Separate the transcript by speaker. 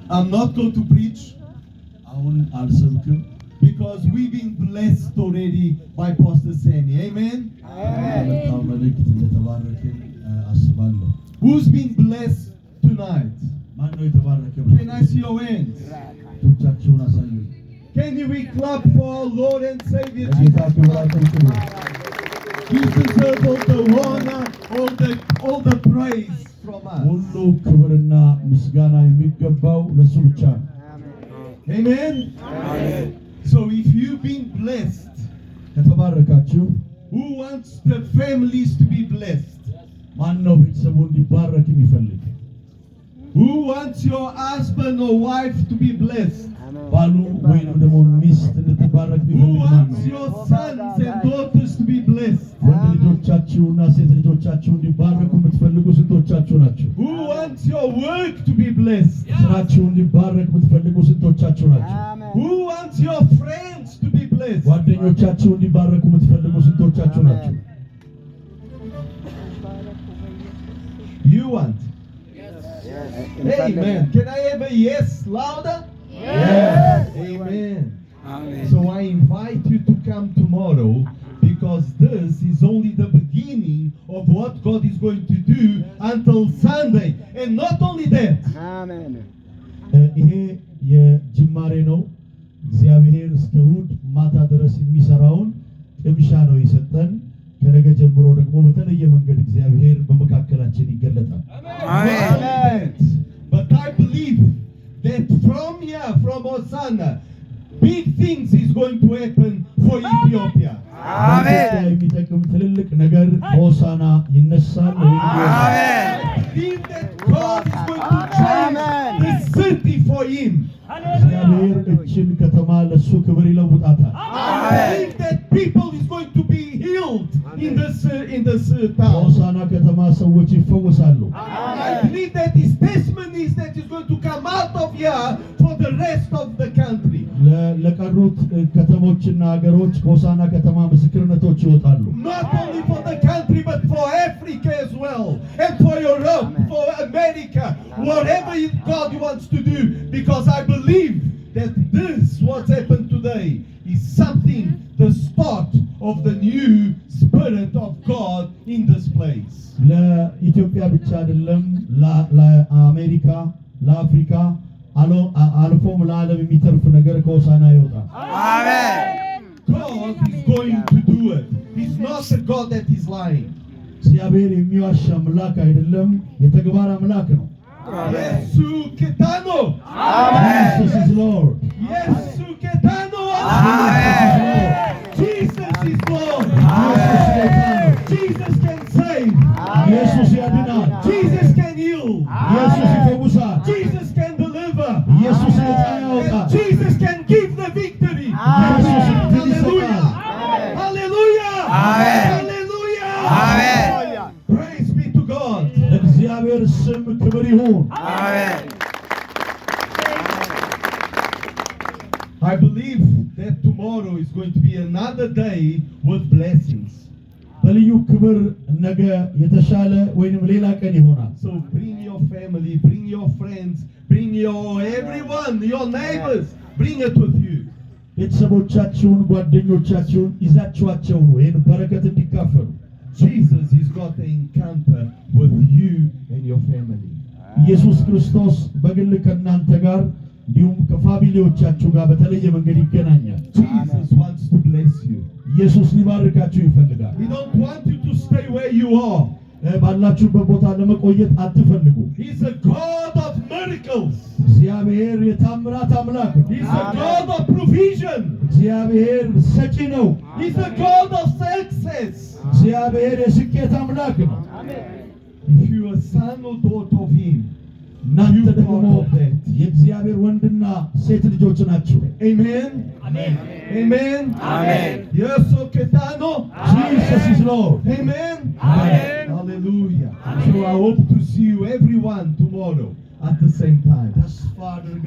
Speaker 1: I'm not going to preach
Speaker 2: አሁን አልሰብክም
Speaker 1: because we've been blessed already by Pastor Sammy. Amen.
Speaker 2: በመጣው መልእክት እንደተባረክን አስባለሁ።
Speaker 1: Who's been blessed tonight?
Speaker 2: ማን ነው የተባረከ?
Speaker 1: Can I see your hands?
Speaker 2: እጆቻችሁን አሳዩ።
Speaker 1: Can we clap for our Lord and Savior
Speaker 2: ጌታ
Speaker 1: Jesus?
Speaker 2: ክብር አቀንቅኑ።
Speaker 1: You deserve all the honor, all the praise from us.
Speaker 2: ሁሉ ክብርና ምስጋና የሚገባው ለሱ ብቻ ነው።
Speaker 1: Amen. So if you've been blessed,
Speaker 2: ከተባረካችሁ
Speaker 1: who wants the families to be blessed?
Speaker 2: ማን ነው ቤተሰቡ እንዲባረክ የሚፈልግ?
Speaker 1: Who wants your husband or wife to be blessed?
Speaker 2: ባሉ ወይንም ደግሞ ሚስት እንድትባረክ
Speaker 1: Who
Speaker 2: የሚፈልግ ማን
Speaker 1: wants
Speaker 2: ነው?
Speaker 1: your sons and daughters to be blessed?
Speaker 2: ወንድ ልጆቻችሁና ሴት ልጆቻችሁ እንዲባረኩ የምትፈልጉ ስንቶቻችሁ ናችሁ?
Speaker 1: Who wants your work to be blessed?
Speaker 2: ስራችሁ እንዲባረክ የምትፈልጉ ስንቶቻችሁ ናችሁ?
Speaker 1: Who wants your friends to be blessed?
Speaker 2: ጓደኞቻችሁ እንዲባረኩ የምትፈልጉ ስንቶቻችሁ ናችሁ?
Speaker 1: You want? Amen. Can I have a yes louder?
Speaker 2: Yes.
Speaker 1: Amen. So I invite you to come tomorrow because this is only the beginning of what God is going to do until Sunday. And not only that.
Speaker 3: Amen.
Speaker 2: ይሄ የጅማሬ ነው። እግዚአብሔር እስከ እሑድ ማታ ድረስ የሚሰራውን ቅምሻ ነው የሰጠን። ከነገ ጀምሮ ደግሞ በተለየ መንገድ እግዚአብሔር በመካከላችን ይገለጣል።
Speaker 1: Amen. But I believe that from here, from Hosanna, big things is going to happen for Ethiopia.
Speaker 2: ለኢትዮጵያ የሚጠቅም ትልልቅ ነገር በሆሳና ይነሳል።
Speaker 1: I believe that God is going to change the city for Him.
Speaker 2: እግዚአብሔር እችን ከተማ ለሱ ክብር ይለውጣታል።
Speaker 1: I believe that people is going to be healed in this town.
Speaker 2: በሆሳና ከተማ ሰዎች ይፈወሳሉ።
Speaker 1: I believe that His testimonies that is going to come out of here for the rest of the country.
Speaker 2: ለቀሩት ከተሞችና ሀገሮች ከሆሳና ከተማ ምስክርነቶች ይወጣሉ።
Speaker 1: Not only for the country but for Africa as well, and for Europe, for America, whatever God wants to do, because I believe that this what's happened today is something, the start of the new spirit of God in this place.
Speaker 2: ለኢትዮጵያ ብቻ አይደለም፣ ለአሜሪካ፣ ለአፍሪካ አልፎም ለዓለም የሚተርፍ ነገር ከሆሳና ይወጣል።
Speaker 1: God is going to do it. He's not a God that is lying.
Speaker 2: እግዚአብሔር የሚዋሽ አምላክ አይደለም፣ የተግባር አምላክ ነው።
Speaker 1: Yesu Ketano.
Speaker 2: Jesus is Lord.
Speaker 1: Yesu Ketano. Jesus is Lord. Jesus can save.
Speaker 2: ኢየሱስ ያድናል።
Speaker 1: Jesus can heal.
Speaker 2: ኢየሱስ ይፈውሳል።
Speaker 1: Jesus can deliver.
Speaker 2: ኢየሱስ ነፃ ያወጣል።
Speaker 1: And Jesus can give the victory.
Speaker 2: ኢየሱስ ድል
Speaker 1: Hallelujah.
Speaker 2: ይሰጣል።
Speaker 1: Hallelujah.
Speaker 3: Amen.
Speaker 1: Hallelujah.
Speaker 3: Amen.
Speaker 1: Praise be to God.
Speaker 2: ለእግዚአብሔር ስም ክብር ይሁን።
Speaker 1: I believe that tomorrow is going to be another day with blessings.
Speaker 2: በልዩ ክብር ነገ የተሻለ ወይንም ሌላ ቀን ይሆናል።
Speaker 1: So bring your family, bring your friends, bring your everyone, your neighbors, bring it with you.
Speaker 2: ቤተሰቦቻችሁን ጓደኞቻችሁን ይዛችኋቸው ነው ይህን በረከት እንዲካፈሉ።
Speaker 1: Jesus has got an encounter with you and your family.
Speaker 2: ኢየሱስ ክርስቶስ በግል ከእናንተ ጋር እንዲሁም ከፋሚሊዎቻችሁ ጋር በተለየ መንገድ ይገናኛል።
Speaker 1: Jesus wants to bless you.
Speaker 2: ኢየሱስ ሊባርካችሁ ይፈልጋል።
Speaker 1: He don't want you to stay where you are.
Speaker 2: ባላችሁበት ቦታ ለመቆየት አትፈልጉ።
Speaker 1: He's a God of miracles.
Speaker 2: እግዚአብሔር የታምራት አምላክ ነው።
Speaker 1: He's a God of provision.
Speaker 2: እግዚአብሔር ሰጪ ነው።
Speaker 1: He's a God of success.
Speaker 2: እግዚአብሔር የስኬት አምላክ ነው።
Speaker 1: If you are a son or daughter of Him,
Speaker 2: እናንተ ደግሞ የእግዚአብሔር ወንድና ሴት ልጆች ናችሁ።
Speaker 1: Amen.
Speaker 2: አሜን።
Speaker 1: Amen.
Speaker 3: Amen.
Speaker 1: Yesu Ketano.
Speaker 2: Jesus is Lord.
Speaker 1: Amen.
Speaker 3: Amen.
Speaker 1: Hallelujah. So I hope to see you everyone tomorrow at the same time.
Speaker 2: ተስፋ አድርገ